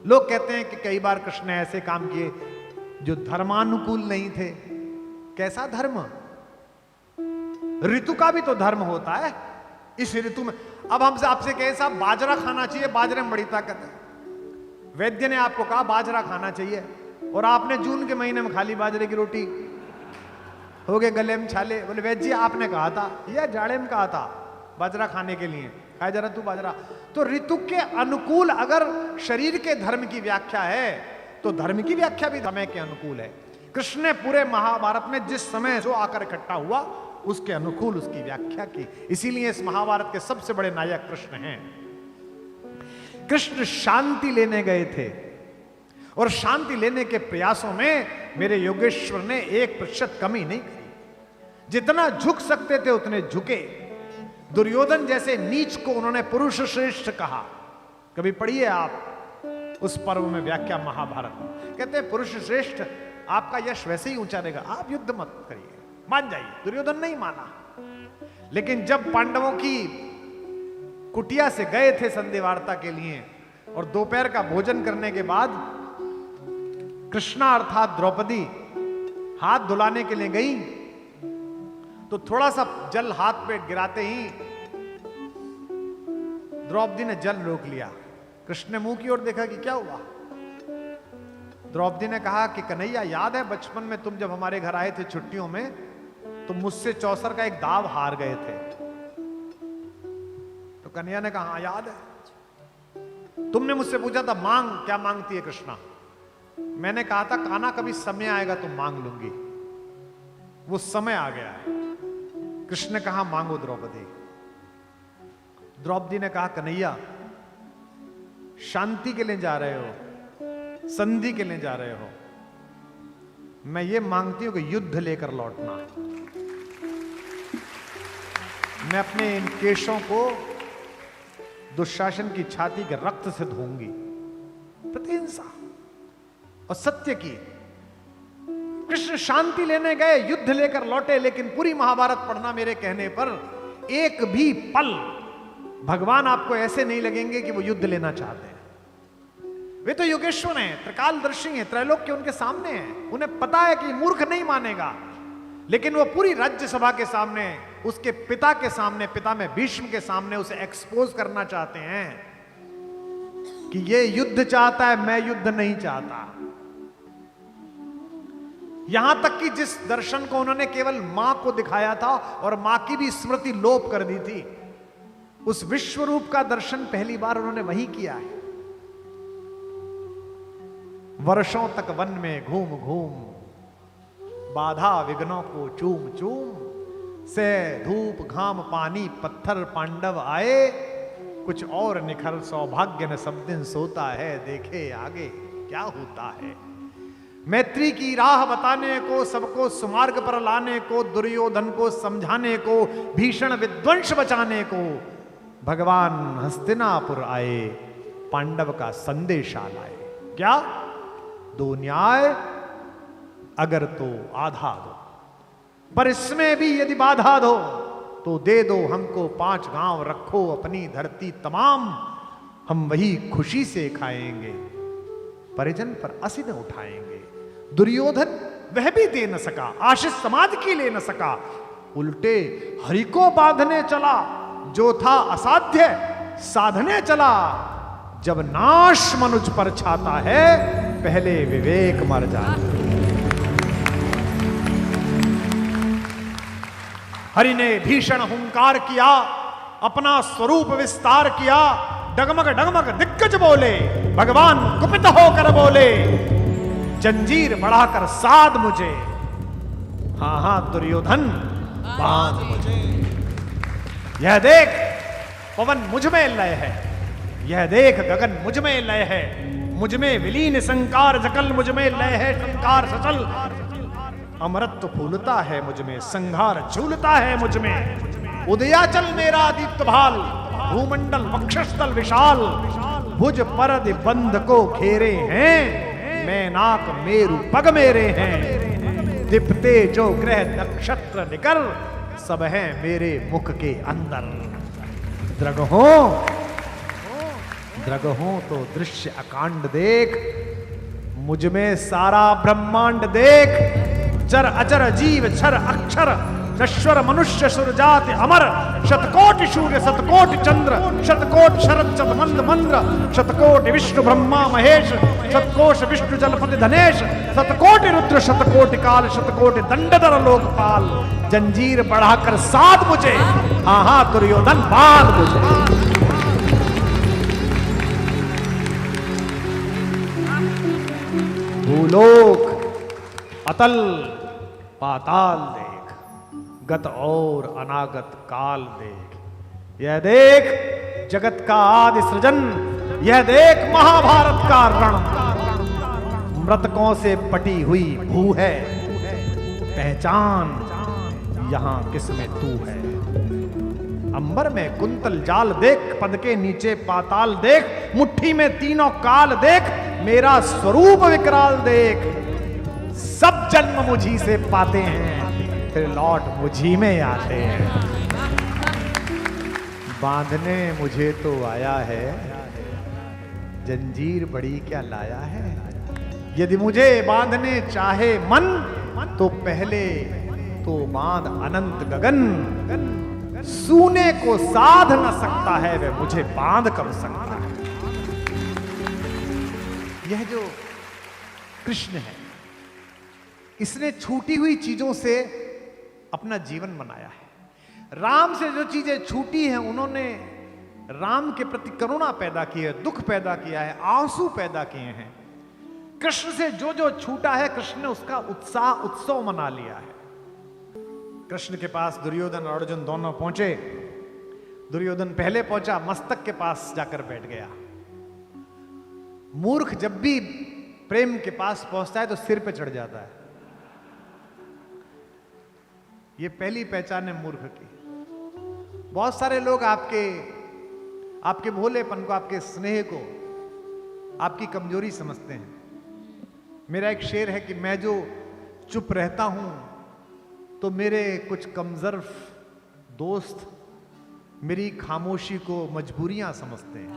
लोग कहते हैं कि कई बार कृष्ण ने ऐसे काम किए जो धर्मानुकूल नहीं थे। कैसा धर्म? ऋतु का भी तो धर्म होता है। इस ऋतु में अब हमसे आपसे कहे साहब बाजरा खाना चाहिए, बाजरे में बड़ी ताकत है, वैद्य ने आपको कहा बाजरा खाना चाहिए और आपने जून के महीने में खा ली बाजरे की रोटी, हो गए गले में छाले। बोले वैद्य जी आपने कहा था या जाड़े में कहा था बाजरा खाने के लिए, खाए जरा तू बाजरा। तो ऋतु के अनुकूल अगर शरीर के धर्म की व्याख्या है तो धर्म की व्याख्या भी समय के अनुकूल है। कृष्ण ने पूरे महाभारत में जिस समय जो आकर इकट्ठा हुआ उसके अनुकूल उसकी व्याख्या की। इसीलिए इस महाभारत के सबसे बड़े नायक कृष्ण हैं। कृष्ण शांति लेने गए थे और शांति लेने के प्रयासों में मेरे योगेश्वर ने 1% कमी नहीं करी। जितना झुक सकते थे उतने झुके। दुर्योधन जैसे नीच को उन्होंने पुरुष श्रेष्ठ कहा। कभी पढ़िए आप उस पर्व में व्याख्या महाभारत में, कहते हैं पुरुष श्रेष्ठ आपका यश वैसे ही ऊंचा रहेगा, आप युद्ध मत करिए, मान जाइए। दुर्योधन नहीं माना। लेकिन जब पांडवों की कुटिया से गए थे संधि वार्ता के लिए और दोपहर का भोजन करने के बाद कृष्णा अर्थात द्रौपदी हाथ धुलाने के लिए गई तो थोड़ा सा जल हाथ पे गिराते ही द्रौपदी ने जल रोक लिया। कृष्ण ने मुंह की ओर देखा कि क्या हुआ। द्रौपदी ने कहा कि कन्हैया याद है बचपन में तुम जब हमारे घर आए थे छुट्टियों में तो मुझसे चौसर का एक दाव हार गए थे। तो कन्हैया ने कहा हाँ याद है। तुमने मुझसे पूछा था मांग, क्या मांगती है कृष्णा? मैंने कहा था कान्हा कभी समय आएगा तो मांग लूंगी। वो समय आ गया है। कृष्ण ने कहा मांगो द्रौपदी। द्रौपदी ने कहा कन्हैया शांति के लिए जा रहे हो, संधि के लिए जा रहे हो, मैं ये मांगती हूं कि युद्ध लेकर लौटना। मैं अपने इन केशों को दुशासन की छाती के रक्त से धोऊंगी। प्रतिहिंसा और सत्य की। कृष्ण शांति लेने गए, युद्ध लेकर लौटे, लेकिन पूरी महाभारत पढ़ना मेरे कहने पर एक भी पल भगवान आपको ऐसे नहीं लगेंगे कि वो युद्ध लेना चाहते हैं। वे तो योगेश्वर हैं, त्रिकालदर्शी हैं, त्रैलोक्य उनके सामने हैं। उन्हें पता है कि मूर्ख नहीं मानेगा, लेकिन वो पूरी राज्यसभा के सामने, उसके पिता के सामने, पिता में भीष्म के सामने उसे एक्सपोज करना चाहते हैं कि ये युद्ध चाहता है, मैं युद्ध नहीं चाहता। यहां तक कि जिस दर्शन को उन्होंने केवल मां को दिखाया था और मां की भी स्मृति लोप कर दी थी, उस विश्व रूप का दर्शन पहली बार उन्होंने वही किया है। वर्षों तक वन में घूम घूम, बाधा विघ्नों को चूम चूम, से धूप घाम पानी पत्थर पांडव आए, कुछ और निखर सौभाग्य न सब दिन सोता है, देखे आगे क्या होता है। मैत्री की राह बताने को, सबको सुमार्ग पर लाने को, दुर्योधन को समझाने को, भीषण विध्वंस बचाने को भगवान हस्तिनापुर आए, पांडव का संदेशा लाए। क्या? दो न्याय अगर तो आधा दो, पर इसमें भी यदि बाधा दो तो दे दो हमको 5 गांव, रखो अपनी धरती तमाम, हम वही खुशी से खाएंगे, परिजन पर असी न उठाएंगे। दुर्योधन वह भी दे न सका, आशीष समाज की ले न सका, उल्टे हरि को बांधने चला, जो था असाध्य साधने चला। जब नाश मनुज पर छाता है, पहले विवेक मर जाता। हरि ने भीषण हुंकार किया, अपना स्वरूप विस्तार किया, डगमग डगमग दिग्गज बोले, भगवान कुपित होकर बोले, जंजीर बढ़ाकर साध मुझे, हां हां दुर्योधन बांध मुझे। यह देख पवन मुझ में लय है, यह देख गगन मुझ में लय है, मुझ में विलीन संकार जकल, मुझ में लय है संकार सचल, अमृत फूलता है मुझ में, संघार झूलता है मुझ में, उदयाचल मेरा दीप्त भाल, भूमंडल वक्षस्थल विशाल, भुज परद बंध को घेरे हैं, मैं नाक मेरु पग मेरे हैं, दीप्ते जो ग्रह नक्षत्र निकर, सब हैं मेरे मुख के अंदर। द्रगहो द्रगहों तो दृश्य अकांड देख, मुझ में सारा ब्रह्मांड देख, चर अचर जीव छर अक्षर, नश्वर मनुष्य सुर जाति अमर, शतकोटि सूर्य शतकोटि चंद्र, शतकोटि शरद शतमंद मंद्र, शतकोटि विष्णु ब्रह्मा महेश, शतकोश विष्णु जलपति धनेश, शतकोटि रुद्र शतकोटि काल, शतकोटि दंडधर लोकपाल, जंजीर बढ़ाकर साध मुझे, हाँ दुर्योधन बांध मुझे। भूलोक अतल पाताल देख, गत और अनागत काल देख, यह देख जगत का आदि सृजन, यह देख महाभारत का रण, मृतकों से पटी हुई भू है, पहचान यहां किसमें तू है। अंबर में कुंतल जाल देख, पद के नीचे पाताल देख, मुट्ठी में तीनों काल देख, मेरा स्वरूप विकराल देख, सब जन्म मुझी से पाते हैं, फिर लौट मुझी में आते हैं। बांधने मुझे तो आया है, जंजीर बड़ी क्या लाया है। यदि मुझे बांधने चाहे मन, तो पहले तो बांध अनंत गगन, सूने को साध न सकता है, वह मुझे बांध कब सकता है। यह जो कृष्ण है, इसने छूटी हुई चीजों से अपना जीवन बनाया है। राम से जो चीजें छूटी हैं, उन्होंने राम के प्रति करुणा पैदा की है, दुख पैदा किया है, आंसू पैदा किए हैं। कृष्ण से जो जो छूटा है, कृष्ण ने उसका उत्साह उत्सव मना लिया है। कृष्ण के पास दुर्योधन और अर्जुन दोनों पहुंचे। दुर्योधन पहले पहुंचा, मस्तक के पास जाकर बैठ गया। मूर्ख जब भी प्रेम के पास पहुंचता है तो सिर पे चढ़ जाता है। ये पहली पहचान है मूर्ख की। बहुत सारे लोग आपके भोलेपन को, आपके स्नेह को, आपकी कमजोरी समझते हैं। मेरा एक शेर है कि मैं जो चुप रहता हूं तो मेरे कुछ कमजोर दोस्त मेरी खामोशी को मजबूरियां समझते हैं।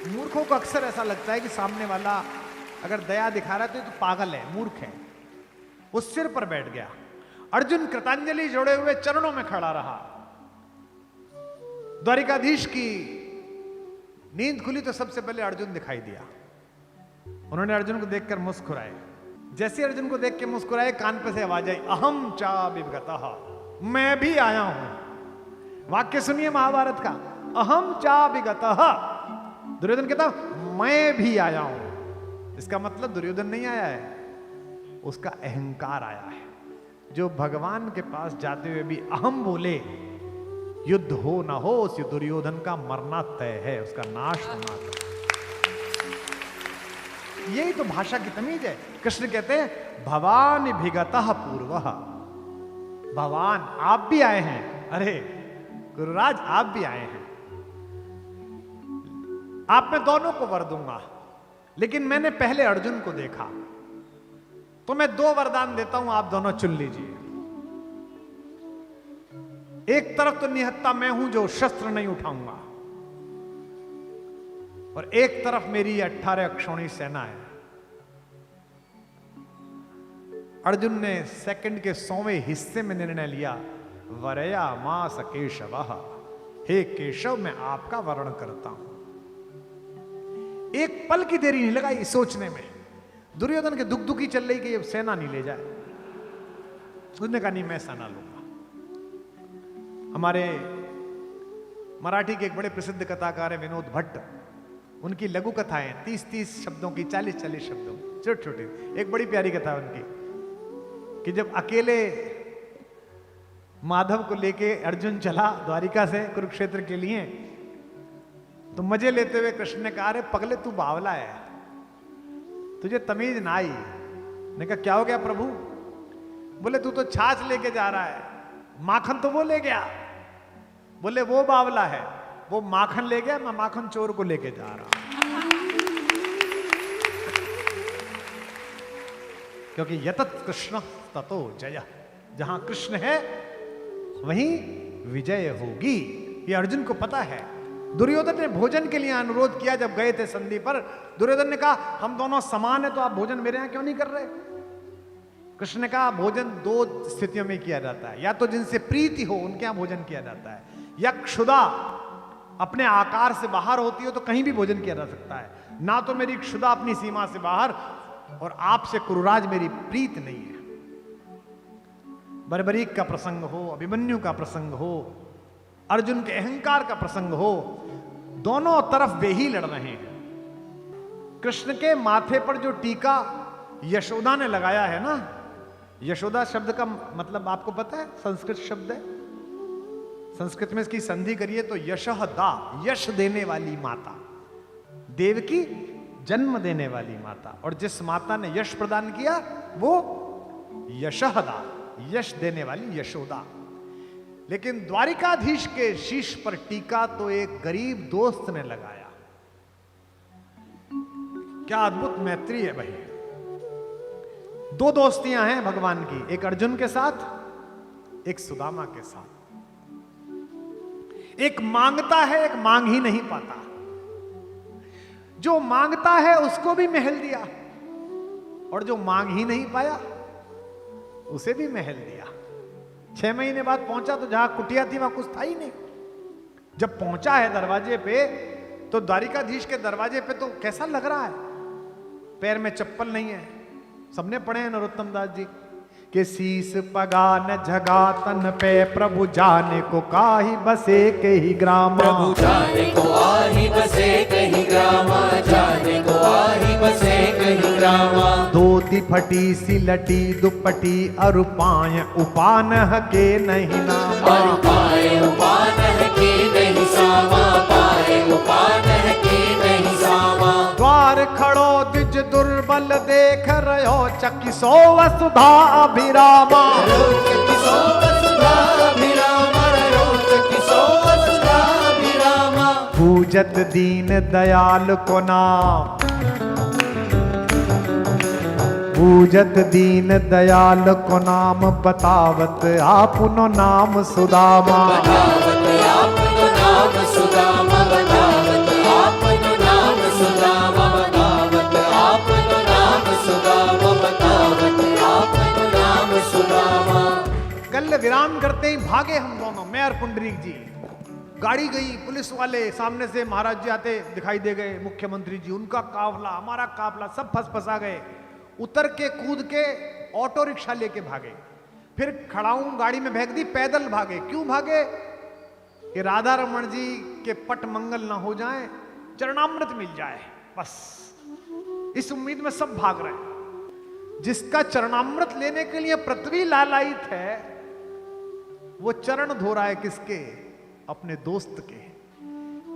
मूर्खों को अक्सर ऐसा लगता है कि सामने वाला अगर दया दिखा रहा है तो पागल है, मूर्ख है। वो सिर पर बैठ गया। अर्जुन कृतांजलि जोड़े हुए चरणों में खड़ा रहा। द्वारिकाधीश की नींद खुली तो सबसे पहले अर्जुन दिखाई दिया। उन्होंने अर्जुन को देखकर मुस्कुराए। जैसे अर्जुन को देख के मुस्कुराए, कान पे से आवाज आई, अहम चा विगतः, मैं भी आया हूं। वाक्य सुनिए महाभारत का, अहम चा विगतः। दुर्योधन कहता मैं भी आया हूं। इसका मतलब दुर्योधन नहीं आया है, उसका अहंकार आया है। जो भगवान के पास जाते हुए भी अहम बोले, युद्ध हो ना हो, उस दुर्योधन का मरना तय है, उसका नाश होना तय। यही तो भाषा की तमीज है। कृष्ण कहते हैं भवान भिगतः पूर्वः। भगवान आप भी आए हैं। अरे गुरुराज आप भी आए हैं। आप मैं दोनों को वर दूंगा, लेकिन मैंने पहले अर्जुन को देखा तो मैं 2 वरदान देता हूं, आप दोनों चुन लीजिए। एक तरफ तो निहत्ता मैं हूं जो शस्त्र नहीं उठाऊंगा, और एक तरफ मेरी 18 अक्षौणी सेना है। अर्जुन ने सेकंड के 100वें हिस्से में निर्णय लिया, वरया मास केशवः, हे केशव मैं आपका वर्ण करता हूं। एक पल की देरी नहीं लगाई सोचने में। दुर्योधन के दुख दुखी चल रही कि ये सेना नहीं ले जाए। उसने कहा नहीं, मैं सेना लूंगा। हमारे मराठी के एक बड़े प्रसिद्ध कथाकार है विनोद भट्ट। उनकी लघु कथाएं 30-30 शब्दों की, 40-40 शब्दों, छोटे छोटे। एक बड़ी प्यारी कथा है उनकी कि जब अकेले माधव को लेके अर्जुन चला द्वारिका से कुरुक्षेत्र के लिए, तो मजे लेते हुए कृष्ण ने कहा, अरे पगले तू बावला है, तुझे तमीज ना आई। ने कहा क्या हो गया प्रभु? बोले तू तो छाछ लेके जा रहा है, माखन तो वो ले गया। बोले वो बावला है, वो माखन ले गया, मैं माखन चोर को लेके जा रहा हूं। क्योंकि यतत कृष्ण ततो जय, जहां कृष्ण है वहीं विजय होगी। ये अर्जुन को पता है। दुर्योधन ने भोजन के लिए अनुरोध किया जब गए थे संधि पर। दुर्योधन ने कहा हम दोनों समान है तो आप भोजन मेरे यहां क्यों नहीं कर रहे? कृष्ण ने कहा भोजन दो स्थितियों में किया जाता है, या तो जिनसे प्रीति हो उनके यहां भोजन किया जाता है, या क्षुधा अपने आकार से बाहर होती हो तो कहीं भी भोजन किया जा सकता है। ना तो मेरी क्षुधा अपनी सीमा से बाहर, और आपसे कुरुराज मेरी प्रीत नहीं है। बर्बरीक का प्रसंग हो, अभिमन्यु का प्रसंग हो, अर्जुन के अहंकार का प्रसंग हो, दोनों तरफ वे ही लड़ रहे हैं। कृष्ण के माथे पर जो टीका यशोदा ने लगाया है ना, यशोदा शब्द का मतलब आपको पता है? संस्कृत शब्द है। संस्कृत में इसकी संधि करिए तो यशहदा, यश देने वाली माता, देवकी जन्म देने वाली माता, और जिस माता ने यश प्रदान किया वो यशहदा, यश देने वाली यशोदा। लेकिन द्वारिकाधीश के शीश पर टीका तो एक गरीब दोस्त ने लगाया। क्या अद्भुत मैत्री है भाई। दो दोस्तियां हैं भगवान की, एक अर्जुन के साथ, एक सुदामा के साथ। एक मांगता है, एक मांग ही नहीं पाता। जो मांगता है उसको भी महल दिया, और जो मांग ही नहीं पाया उसे भी महल दिया। 6 महीने बाद पहुंचा तो जहां कुटिया थी वहां कुछ था ही नहीं। जब पहुंचा है दरवाजे पे तो द्वारिकाधीश के दरवाजे पे तो कैसा लग रहा है? पैर में चप्पल नहीं है। सबने पढ़े हैं नरोत्तम दास जी के शीस पगान झगा तन पे प्रभु जाने को काही बसे के ही ग्राम, प्रभु जाने को आही बसे कहीं ग्रामा, जाने को आही बसे कहीं ग्रामा। धोती फटी सी लटी दुपटी अरुपाय उपान के नहीं नाम, और पाए उपान के नहीं सामा, पाए उपान के नहीं सामा। द्वार खड़ो द्विज दुर्बल देख रहो चकिसो वसुधा अभिरामा, चकिसो वसुधा अभिरामा, चकिसो वसुधा अभिरामा। पूजत दीन दयाल को नाम, पूजत दीन दयाल को नाम, बतावत आपनो नाम सुदामा, बतावत आपनो नाम सुदामा, बतावत आपनो नाम सुदामा, बतावत आपनो नाम सुदामा, बतावत आपनो नाम सुदामा। कल विराम करते ही भागे हम दोनों, मैं और पुंडरीक जी। गाड़ी गई, पुलिस वाले सामने से महाराज जी आते दिखाई दे गए, मुख्यमंत्री जी, उनका काफला, हमारा काफला, सब फंसा गए। उतर के कूद के ऑटो रिक्शा लेके भागे, फिर खड़ाऊं गाड़ी में फेंक दी, पैदल भागे। क्यों भागे? कि राधा रमन जी के पट मंगल ना हो जाए, चरणामृत मिल जाए, बस इस उम्मीद में सब भाग रहे हैं। जिसका चरणामृत लेने के लिए पृथ्वी लालायित है, वो चरण धो रहा है किसके? अपने दोस्त के।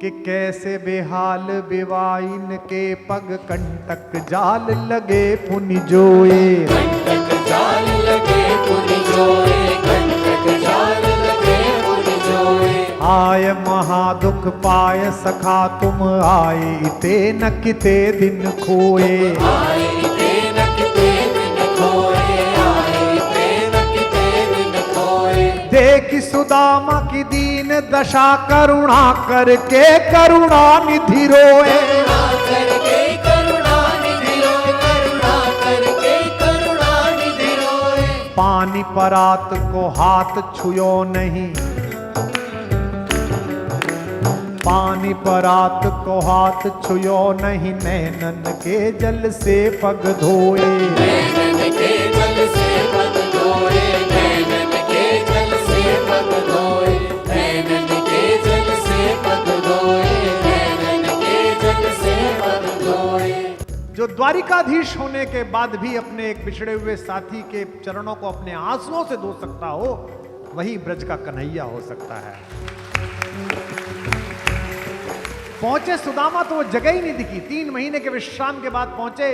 कि कैसे बेहाल बेवाइन के पग कंटक जाल लगे पुनि जोए, कंटक जाल लगे पुनि जोए, कंटक जाल लगे पुनि जोए। आय महादुख पाय सखा तुम आए, इते न किते दिन खोए, आए इते न किते दिन खोए, आए इते न किते दिन खोए। देखी सुदामा की दीन दशा, करुणा करके करुणा निधि रोए, करुणा करके करुणा निधि रोए, करुणा करके करुणा निधि रोए। पानी परात को हाथ छुयो नहीं, पानी परात को हाथ छुयो नहीं, नैनन के जल से पग धोए, नैनन के जल से पग धोए, नैनन के जल से पग धोए, नैनन के जल से पग धोए, नैनन के जल से पग धोए। जो द्वारिकाधीश होने के बाद भी अपने एक बिछड़े हुए साथी के चरणों को अपने आंसुओं से धो सकता हो, वही ब्रज का कन्हैया हो सकता है। पहुंचे सुदामा तो वो जगह ही नहीं दिखी। 3 महीने के विश्राम के बाद पहुंचे,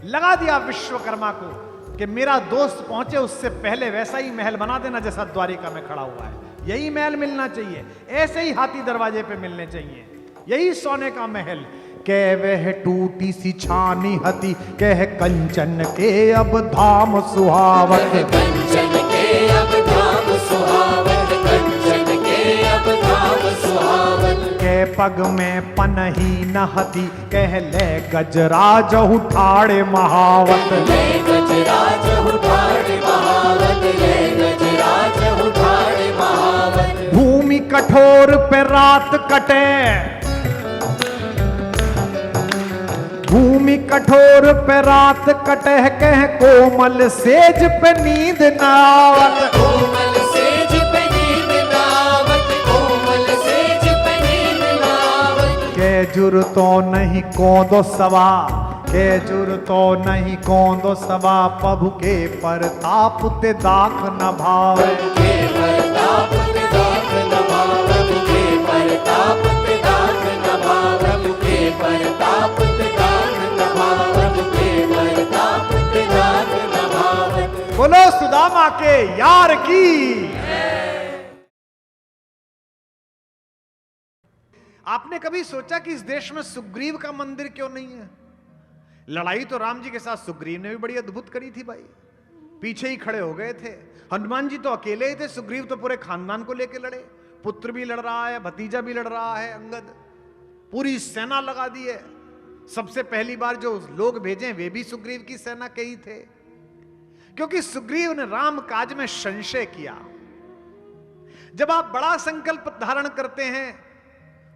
लगा दिया विश्वकर्मा को कि मेरा दोस्त पहुंचे उससे पहले वैसा ही महल बना देना जैसा द्वारिका में खड़ा हुआ है। यही महल मिलना चाहिए, ऐसे ही हाथी दरवाजे पे मिलने चाहिए, यही सोने का महल। कह वह टूटी सी छानी हती, कह कंचन के अब धाम सुहावत, कंचन के अब धाम सुहावत, कंचन के अब धाम सुहावत। कह पग में पनही नहती, कह ले गजराज उठाड़े महावत। ले गजराज उठाड़े महावत, ले गजराज उठाड़े महावत। भूमि कठोर पे रात कटे, भूमि कठोर पे रात कटे, कह कोमल सेज पे नींद नावत। कोमल सेज पे नींद नावत, कोमल सेज पे नींद नावत। के जुर तो नहीं कौंदो सवा, के जुर तो नहीं कौंदो सवा, प्रभु के परताप ते दाख न भावे। के परताप ते दाख न भावे, प्रभु के परताप ते दाख न भावे, प्रभु के परताप ते दाख न भावे, प्रभु के परताप ते दाख न भावे। बोलो सुदामा के यार की। आपने कभी सोचा कि इस देश में सुग्रीव का मंदिर क्यों नहीं है? लड़ाई तो राम जी के साथ सुग्रीव ने भी बड़ी अद्भुत करी थी भाई, पीछे ही खड़े हो गए थे। हनुमान जी तो अकेले ही थे, सुग्रीव तो पूरे खानदान को लेकर लड़े। पुत्र भी लड़ रहा है, भतीजा भी लड़ रहा है अंगद, पूरी सेना लगा दी है। सबसे पहली बार जो लोग भेजे वे भी सुग्रीव की सेना के ही थे, क्योंकि सुग्रीव ने राम काज में संशय किया। जब आप बड़ा संकल्प धारण करते हैं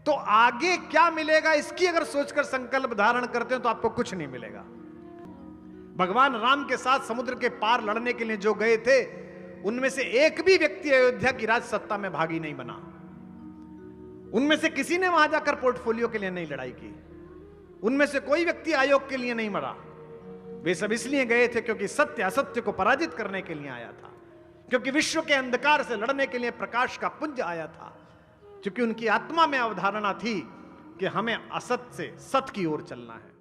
तो आगे क्या मिलेगा इसकी अगर सोचकर संकल्प धारण करते हैं तो आपको कुछ नहीं मिलेगा। भगवान राम के साथ समुद्र के पार लड़ने के लिए जो गए थे, उनमें से एक भी व्यक्ति अयोध्या की राज सत्ता में भागी नहीं बना। उनमें से किसी ने वहां जाकर पोर्टफोलियो के लिए नहीं लड़ाई की। उनमें से कोई व्यक्ति आयोग के लिए नहीं मरा। वे सब इसलिए गए थे क्योंकि सत्य असत्य को पराजित करने के लिए आया था, क्योंकि विश्व के अंधकार से लड़ने के लिए प्रकाश का पुंज आया था, क्योंकि उनकी आत्मा में अवधारणा थी कि हमें असत से सत की ओर चलना है।